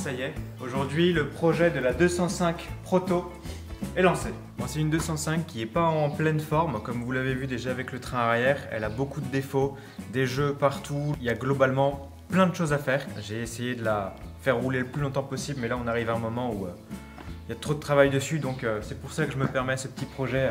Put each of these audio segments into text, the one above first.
ça y est, aujourd'hui le projet de la 205 Proto est lancé. Bon, c'est une 205 qui n'est pas en pleine forme, comme vous l'avez vu déjà avec le train arrière. Elle a beaucoup de défauts, des jeux partout, il y a globalement plein de choses à faire. J'ai essayé de la faire rouler le plus longtemps possible, mais là on arrive à un moment où il y a trop de travail dessus, donc c'est pour ça que je me permets ce petit projet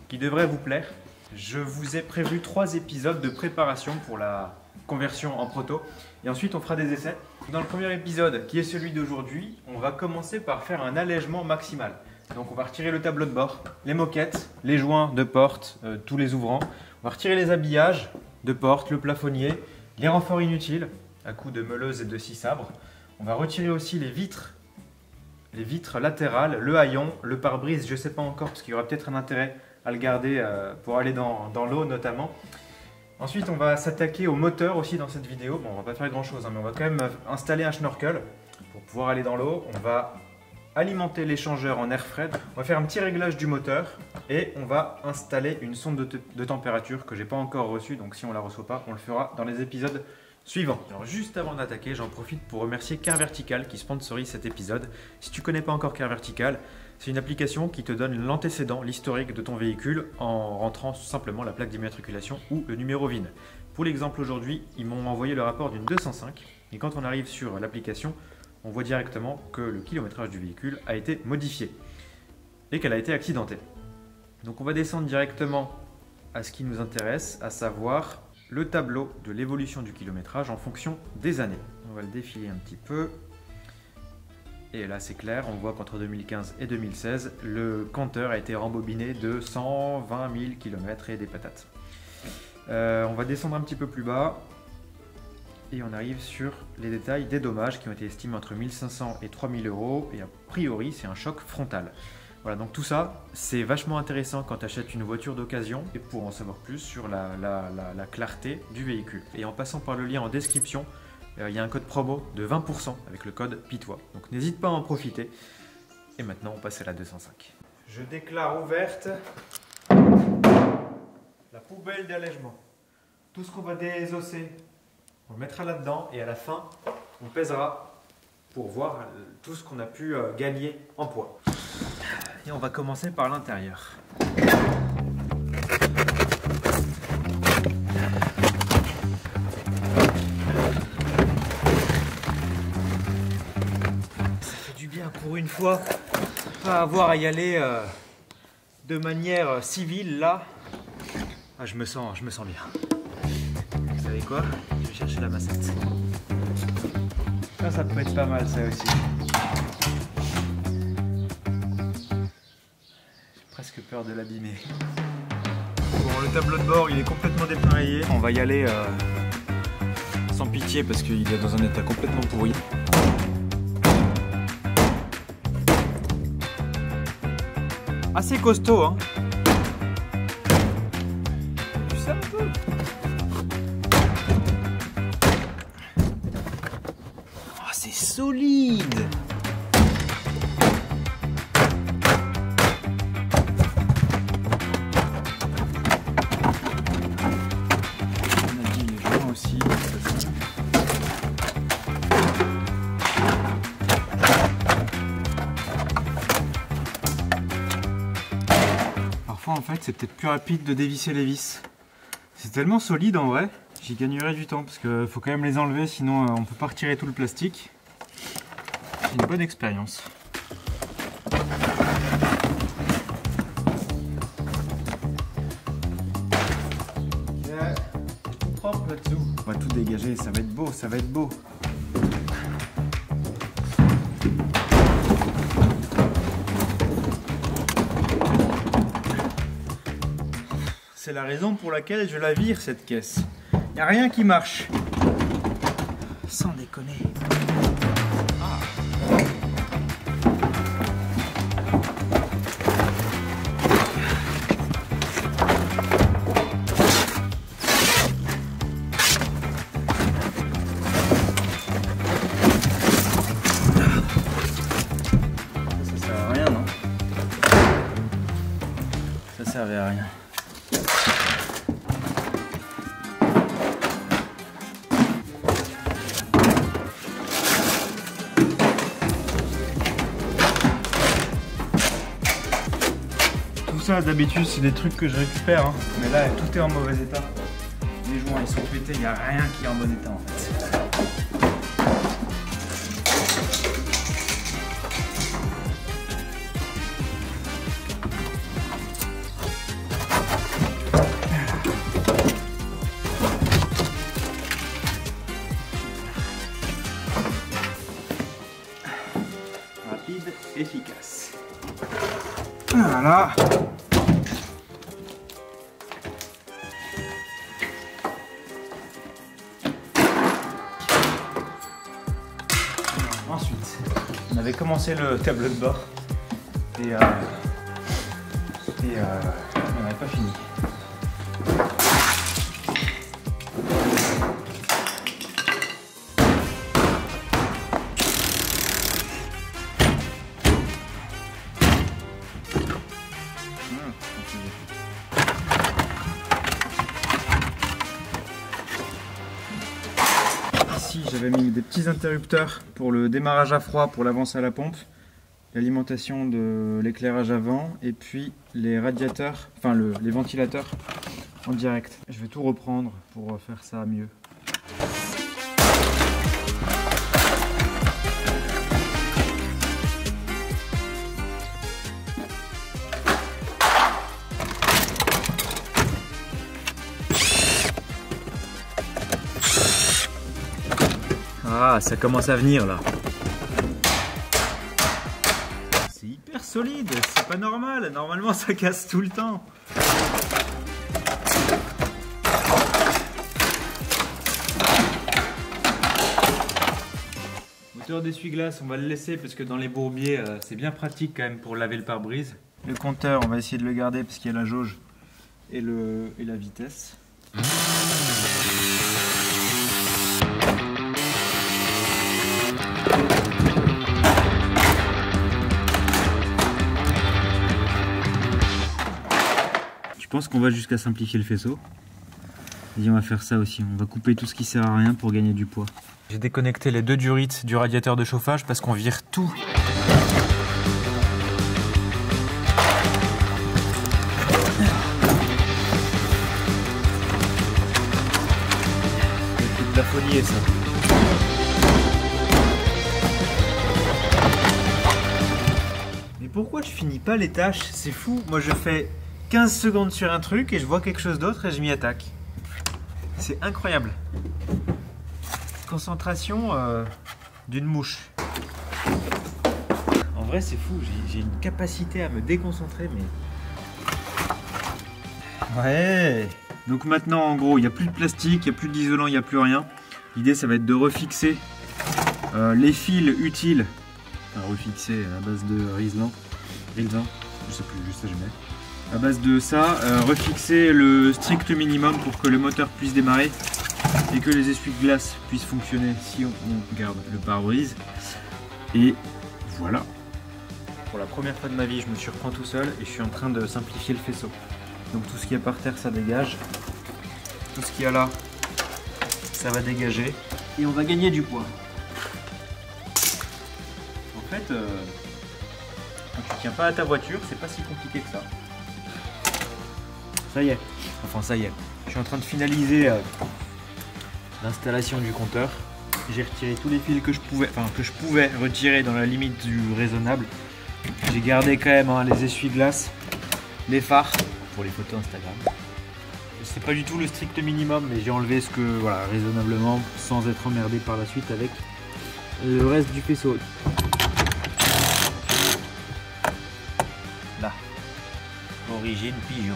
qui devrait vous plaire. Je vous ai prévu 3 épisodes de préparation pour la conversion en proto et ensuite on fera des essais. Dans le premier épisode qui est celui d'aujourd'hui, on va commencer par faire un allègement maximal. Donc on va retirer le tableau de bord, les moquettes, les joints de porte, tous les ouvrants. On va retirer les habillages de porte, le plafonnier, les renforts inutiles à coups de meuleuse et de scie sabre. On va retirer aussi les vitres latérales, le haillon, le pare-brise, je ne sais pas encore parce qu'il y aura peut-être un intérêt à le garder pour aller dans l'eau notamment. Ensuite on va s'attaquer au moteur aussi dans cette vidéo. Bon, on va pas faire grand chose mais on va quand même installer un schnorkel pour pouvoir aller dans l'eau. On va alimenter l'échangeur en air frais. On va faire un petit réglage du moteur et on va installer une sonde de température que j'ai pas encore reçue, donc si on la reçoit pas, on le fera dans les épisodes suivants. Alors juste avant d'attaquer, j'en profite pour remercier Car Vertical qui sponsorise cet épisode. Si tu connais pas encore Car Vertical, c'est une application qui te donne l'antécédent, l'historique de ton véhicule en rentrant simplement la plaque d'immatriculation ou le numéro VIN. Pour l'exemple aujourd'hui, ils m'ont envoyé le rapport d'une 205 et quand on arrive sur l'application, on voit directement que le kilométrage du véhicule a été modifié et qu'elle a été accidentée. Donc on va descendre directement à ce qui nous intéresse, à savoir le tableau de l'évolution du kilométrage en fonction des années. On va le défiler un petit peu. Et là c'est clair, on voit qu'entre 2015 et 2016, le compteur a été rembobiné de 120 000 km et des patates. On va descendre un petit peu plus bas. Et on arrive sur les détails des dommages qui ont été estimés entre 1500 et 3000 euros et a priori c'est un choc frontal. Voilà, donc tout ça c'est vachement intéressant quand tu achètes une voiture d'occasion et pour en savoir plus sur la clarté du véhicule. Et en passant par le lien en description, il y a un code promo de 20% avec le code PITOIS. Donc n'hésite pas à en profiter. Et maintenant on passe à la 205. Je déclare ouverte la poubelle d'allègement. Tout ce qu'on va désosser, on le mettra là-dedans et à la fin, on pèsera pour voir tout ce qu'on a pu gagner en poids. Et on va commencer par l'intérieur. Ça fait du bien pour une fois, pas avoir à y aller de manière civile là. Ah, je me sens bien. Vous savez quoi? Je vais chercher la massette. Ça peut être pas mal ça aussi. J'ai presque peur de l'abîmer. Bon, le tableau de bord il est complètement dépareillé. On va y aller sans pitié parce qu'il est dans un état complètement pourri. Assez costaud hein. Tu sais un peu. C'est solide. On a dit les joints aussi. Parfois en fait c'est peut-être plus rapide de dévisser les vis. C'est tellement solide en vrai. J'y gagnerai du temps parce qu'il faut quand même les enlever sinon on ne peut pas retirer tout le plastique. C'est une bonne expérience. Tout propre là-dessous. On va tout dégager, ça va être beau, ça va être beau. C'est la raison pour laquelle je la vire cette caisse. Il n'y a rien qui marche. Sans déconner. Ah. Ça sert à rien, non? Ça servait à rien. ça d'habitude c'est des trucs que je récupère, hein. Mais là tout est en mauvais état. Les joints ils sont pétés, il n'y a rien qui est en bon état en fait. Rapide, efficace. Voilà. Ensuite, on avait commencé le tableau de bord et on n'avait pas fini. Ici j'avais mis des petits interrupteurs pour le démarrage à froid pour l'avance à la pompe, l'alimentation de l'éclairage avant et puis les radiateurs, enfin les ventilateurs en direct. Je vais tout reprendre pour faire ça mieux. Ah, ça commence à venir là. C'est hyper solide, c'est pas normal. Normalement ça casse tout le temps. Moteur d'essuie-glace, on va le laisser parce que dans les bourbiers c'est bien pratique quand même pour laver le pare-brise. Le compteur, on va essayer de le garder parce qu'il y a la jauge et la vitesse. Je pense qu'on va jusqu'à simplifier le faisceau. Et on va faire ça aussi, on va couper tout ce qui sert à rien pour gagner du poids. J'ai déconnecté les deux durites du radiateur de chauffage parce qu'on vire tout. C'est de la folie ça. Mais pourquoi je finis pas les tâches? C'est fou, moi je fais 15 secondes sur un truc et je vois quelque chose d'autre et je m'y attaque. C'est incroyable. Concentration d'une mouche. En vrai c'est fou, j'ai une capacité à me déconcentrer mais... Ouais. Donc maintenant en gros il n'y a plus de plastique, il n'y a plus d'isolant, il n'y a plus rien. L'idée ça va être de refixer les fils utiles. Enfin refixer à base de Rilsan, je sais plus, juste ça je mets. À base de ça, refixer le strict minimum pour que le moteur puisse démarrer et que les essuie-glaces puissent fonctionner si on garde le pare-brise. Et voilà. Pour la première fois de ma vie, je me surprends tout seul et je suis en train de simplifier le faisceau. Donc tout ce qu'il y a par terre, ça dégage. Tout ce qu'il y a là, ça va dégager. Et on va gagner du poids. En fait, quand tu tiens pas à ta voiture, c'est pas si compliqué que ça. Ça y est, enfin ça y est, je suis en train de finaliser l'installation du compteur. J'ai retiré tous les fils que je pouvais retirer dans la limite du raisonnable. J'ai gardé quand même les essuie-glaces, les phares pour les photos Instagram. C'est pas du tout le strict minimum, mais j'ai enlevé ce que, voilà, raisonnablement, sans être emmerdé par la suite avec le reste du faisceau. Là, origine pigeon.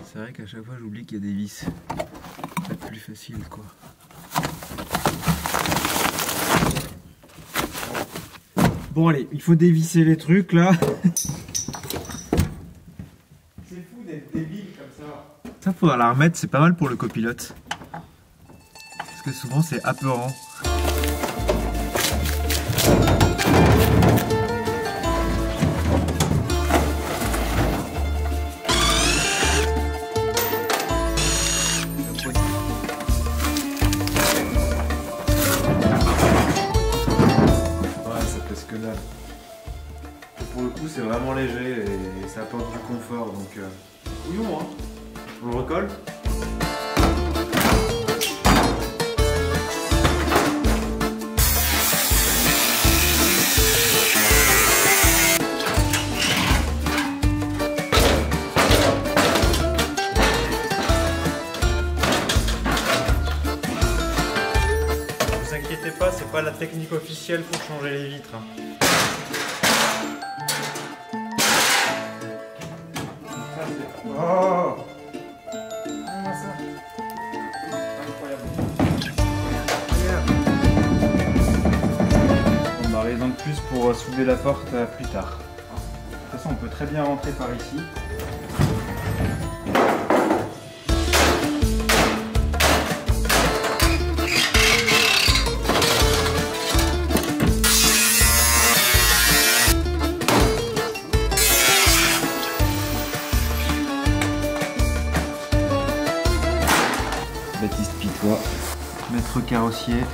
C'est vrai qu'à chaque fois j'oublie qu'il y a des vis. C'est plus facile quoi. Bon allez, il faut dévisser les trucs là. C'est fou d'être débile comme ça. Ça faudra la remettre, c'est pas mal pour le copilote. Parce que souvent c'est apeurant. pour le coup c'est vraiment léger et ça apporte du confort, donc couillon hein. On le recolle. Pas, c'est pas la technique officielle pour changer les vitres. Hein. Oh, incroyable. On va raison de plus pour souder la porte plus tard. De toute façon, on peut très bien rentrer par ici. Baptiste Pitois, maître carrossier.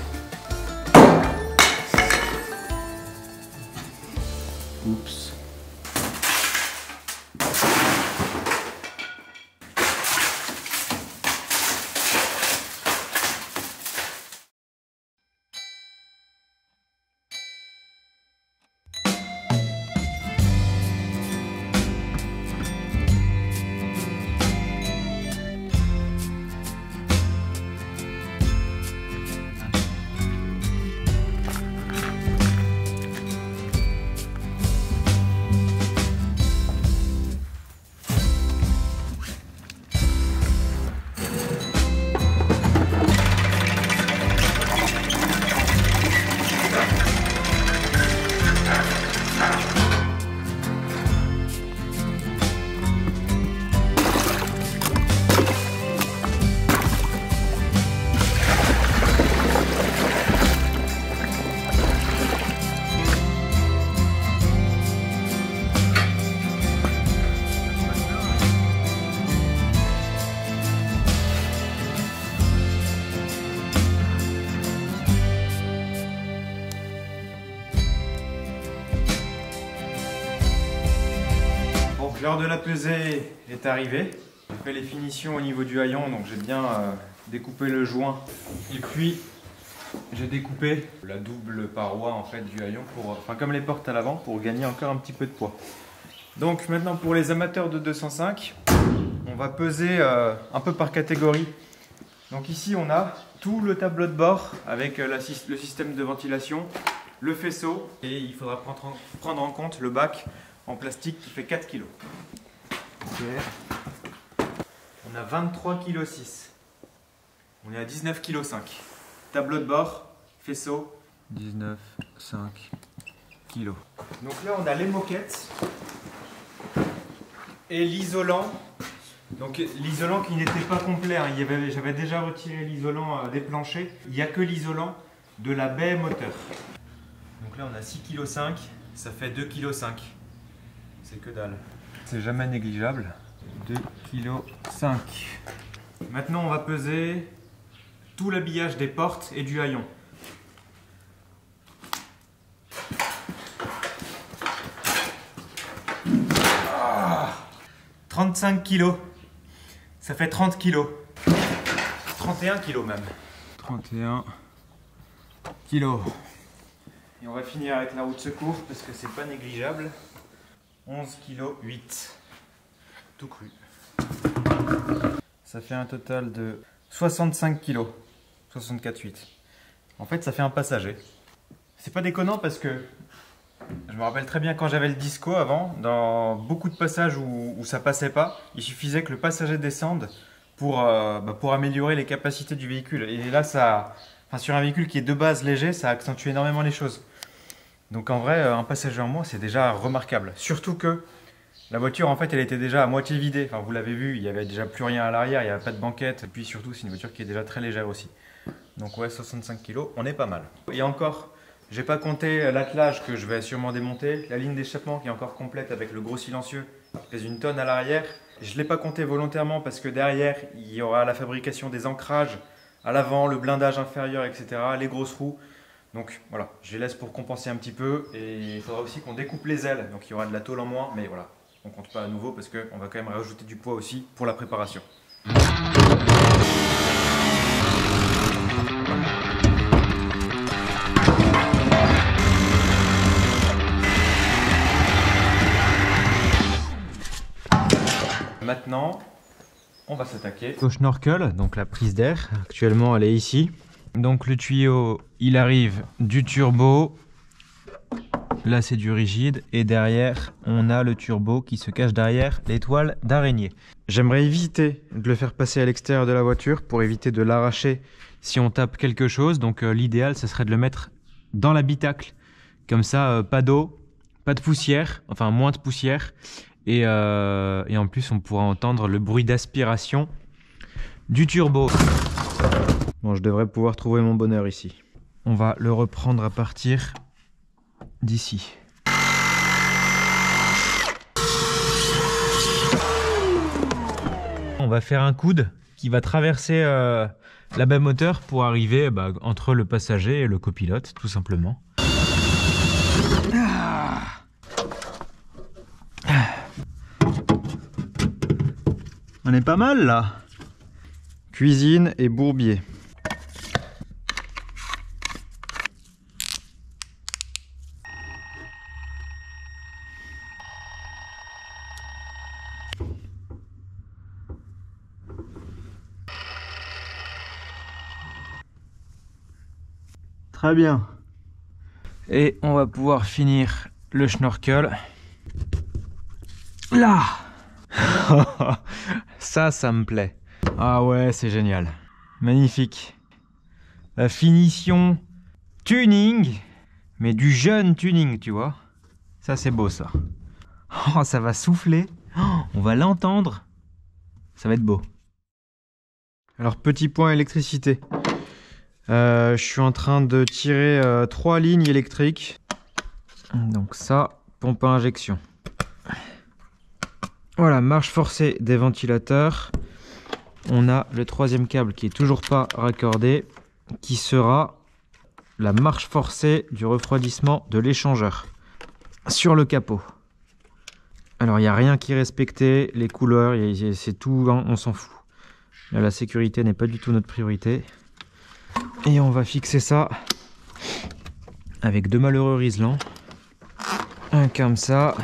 Oups. L'heure de la pesée est arrivée. J'ai fait les finitions au niveau du haillon, donc j'ai bien découpé le joint. Et puis j'ai découpé la double paroi en fait du haillon, enfin comme les portes à l'avant, pour gagner encore un petit peu de poids. Donc maintenant pour les amateurs de 205, on va peser un peu par catégorie. Donc ici on a tout le tableau de bord avec le système de ventilation, le faisceau, et il faudra prendre en compte le bac en plastique qui fait 4 kg. Okay. On a 23,6 kg. On est à 19,5 kg. Tableau de bord, faisceau, 19,5 kg. Donc là on a les moquettes et l'isolant. Donc l'isolant qui n'était pas complet, hein. J'avais déjà retiré l'isolant des planchers. Il n'y a que l'isolant de la baie moteur. Donc là on a 6,5 kg, ça fait 2,5 kg. C'est que dalle. C'est jamais négligeable. 2,5 kg. Maintenant, on va peser tout l'habillage des portes et du haillon. Ah, 35 kg. Ça fait 30 kg. 31 kg même. 31 kg. Et on va finir avec la roue de secours parce que c'est pas négligeable. 11,8 kg, tout cru. Ça fait un total de 65 kg, 64,8. En fait, ça fait un passager. C'est pas déconnant parce que je me rappelle très bien quand j'avais le disco avant, dans beaucoup de passages où ça passait pas, il suffisait que le passager descende pour améliorer les capacités du véhicule. Et là, sur un véhicule qui est de base léger, ça accentue énormément les choses. Donc en vrai, un passager en moins, c'est déjà remarquable. Surtout que la voiture, en fait, elle était déjà à moitié vidée. Enfin, vous l'avez vu, il n'y avait déjà plus rien à l'arrière, il n'y avait pas de banquette. Et puis surtout, c'est une voiture qui est déjà très légère aussi. Donc ouais, 65 kg, on est pas mal. Et encore, j'ai pas compté l'attelage que je vais sûrement démonter. La ligne d'échappement qui est encore complète avec le gros silencieux, qui pèse une tonne à l'arrière. Je ne l'ai pas compté volontairement parce que derrière, il y aura la fabrication des ancrages à l'avant, le blindage inférieur, etc. Les grosses roues. Donc voilà, je les laisse pour compenser un petit peu et il faudra aussi qu'on découpe les ailes. Donc il y aura de la tôle en moins, mais voilà, on compte pas à nouveau parce qu'on va quand même rajouter du poids aussi pour la préparation. Maintenant, on va s'attaquer au schnorkel, donc la prise d'air. Actuellement, elle est ici. Donc le tuyau, il arrive du turbo. Là, c'est du rigide. Et derrière, on a le turbo qui se cache derrière l'étoile d'araignée. J'aimerais éviter de le faire passer à l'extérieur de la voiture pour éviter de l'arracher si on tape quelque chose. Donc l'idéal, ce serait de le mettre dans l'habitacle. Comme ça, pas d'eau, pas de poussière, enfin moins de poussière. Et en plus, on pourra entendre le bruit d'aspiration du turbo. Bon, je devrais pouvoir trouver mon bonheur ici. On va le reprendre à partir d'ici. On va faire un coude qui va traverser la baie moteur pour arriver entre le passager et le copilote, tout simplement. On est pas mal là. Cuisine et bourbier. Très bien. Et on va pouvoir finir le schnorkel. Là. Ça me plaît. Ah ouais, c'est génial. Magnifique. La finition tuning, mais du jeune tuning, tu vois. Ça, c'est beau, ça. Oh, ça va souffler. Oh, on va l'entendre. Ça va être beau. Alors, petit point électricité. Je suis en train de tirer 3 lignes électriques. Donc ça, pompe à injection. Voilà, marche forcée des ventilateurs. On a le 3e câble qui est toujours pas raccordé, qui sera la marche forcée du refroidissement de l'échangeur sur le capot. Alors il n'y a rien qui est respecté, les couleurs, c'est tout, hein, on s'en fout. Là, la sécurité n'est pas du tout notre priorité. Et on va fixer ça avec 2 malheureux riselants. Un comme ça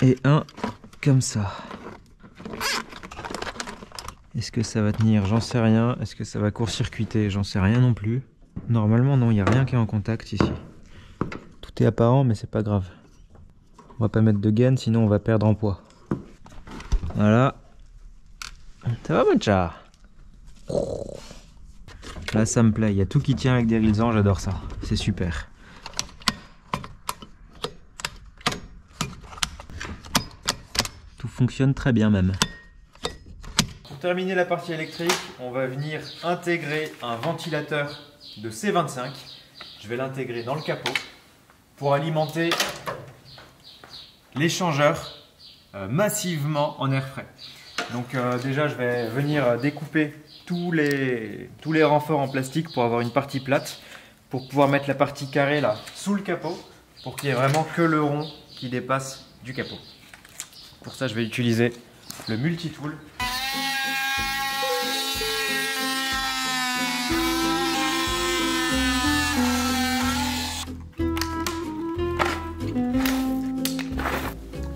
et un comme ça. Est-ce que ça va tenir? J'en sais rien. Est-ce que ça va court-circuiter? J'en sais rien non plus. Normalement non, il n'y a rien qui est en contact ici. Tout est apparent mais c'est pas grave. On va pas mettre de gaine sinon on va perdre en poids. Voilà. Ça va mon chat? Là ça me plaît, il y a tout qui tient avec des riselants, j'adore ça. C'est super. Tout fonctionne très bien même. Pour terminer la partie électrique, on va venir intégrer un ventilateur de C25. Je vais l'intégrer dans le capot pour alimenter l'échangeur massivement en air frais. Donc déjà je vais venir découper tous les renforts en plastique pour avoir une partie plate, pour pouvoir mettre la partie carrée là sous le capot, pour qu'il n'y ait vraiment que le rond qui dépasse du capot. Pour ça je vais utiliser le multitool.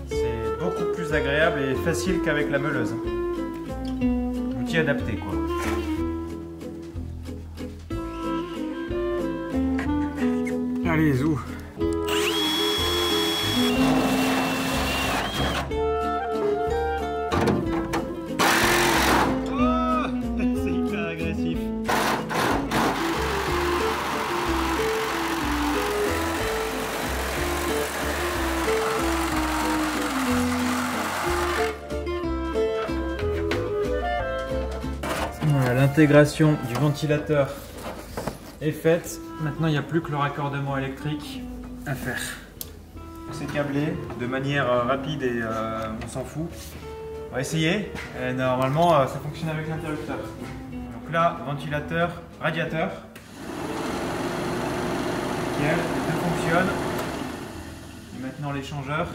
C'est beaucoup plus agréable et facile qu'avec la meuleuse. Outil adapté quoi. Allez, zou. Oh, c'est hyper agressif. Voilà, l'intégration du ventilateur est faite. Maintenant, il n'y a plus que le raccordement électrique à faire. C'est câblé de manière rapide et on s'en fout. On va essayer. Et normalement, ça fonctionne avec l'interrupteur. Donc là, ventilateur, radiateur. Nickel, les deux fonctionnent. Et maintenant l'échangeur.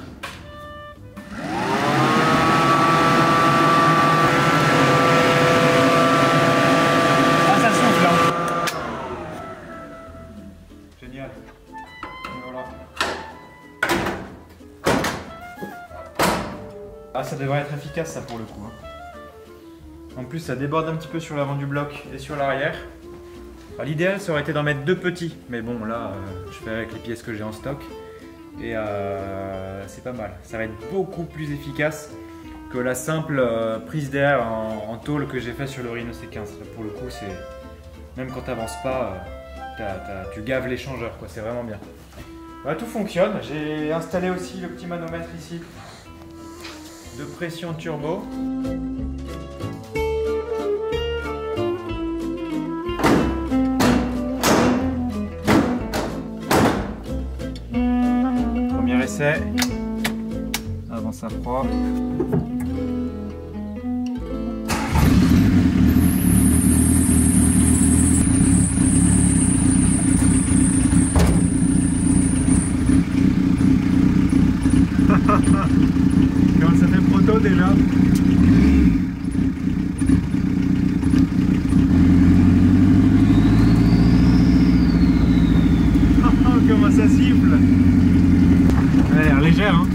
Ah, ça souffle là. Génial. Et voilà. Ah, ça devrait être efficace ça pour le coup. En plus, ça déborde un petit peu sur l'avant du bloc et sur l'arrière. L'idéal, ça aurait été d'en mettre deux petits, mais bon, là, je fais avec les pièces que j'ai en stock. Et c'est pas mal. Ça va être beaucoup plus efficace que la simple prise d'air en tôle que j'ai fait sur le Rhino C15. Là, pour le coup, c'est même quand tu n'avances pas, tu gaves l'échangeur, quoi. C'est vraiment bien. Voilà, tout fonctionne. J'ai installé aussi le petit manomètre ici de pression turbo. Premier essai. Avant ça froid. Comment ça fait proto déjà? Comment ça siffle! Elle a l'air légère, hein?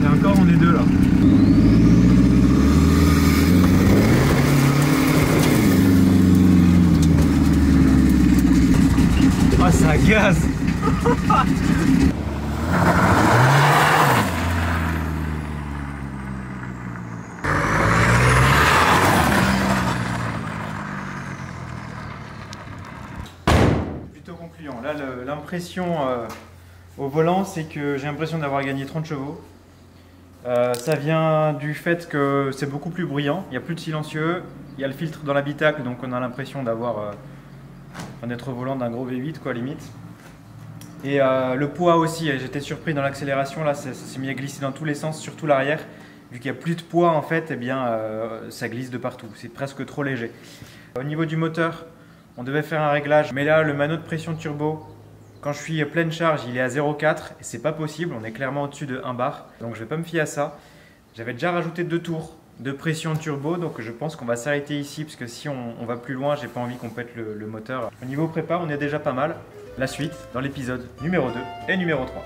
Et encore on est deux là. Oh, ça gaze! Concluant. Là, l'impression au volant, c'est que j'ai l'impression d'avoir gagné 30 chevaux. Ça vient du fait que c'est beaucoup plus bruyant, il n'y a plus de silencieux, il y a le filtre dans l'habitacle, donc on a l'impression d'avoir d'être au volant d'un gros V8 quoi, limite. Et le poids aussi, j'étais surpris dans l'accélération, là ça s'est mis à glisser dans tous les sens, surtout l'arrière. Vu qu'il n'y a plus de poids en fait, eh bien, ça glisse de partout, c'est presque trop léger. Au niveau du moteur, on devait faire un réglage, mais là le manot de pression turbo, quand je suis pleine charge, il est à 0,4 et c'est pas possible, on est clairement au-dessus de 1 bar, donc je vais pas me fier à ça. J'avais déjà rajouté 2 tours de pression turbo, donc je pense qu'on va s'arrêter ici, parce que si on va plus loin, j'ai pas envie qu'on pète le moteur. Au niveau prépa, on est déjà pas mal. La suite dans l'épisode numéro 2 et numéro 3.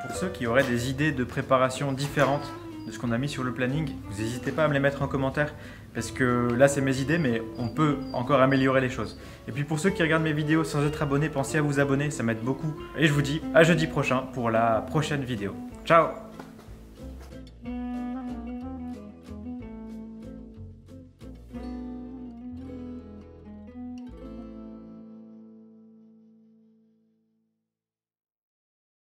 Pour ceux qui auraient des idées de préparation différentes de ce qu'on a mis sur le planning, vous n'hésitez pas à me les mettre en commentaire, parce que là c'est mes idées, mais on peut encore améliorer les choses. Et puis pour ceux qui regardent mes vidéos sans être abonnés, pensez à vous abonner, ça m'aide beaucoup. Et je vous dis à jeudi prochain pour la prochaine vidéo. Ciao!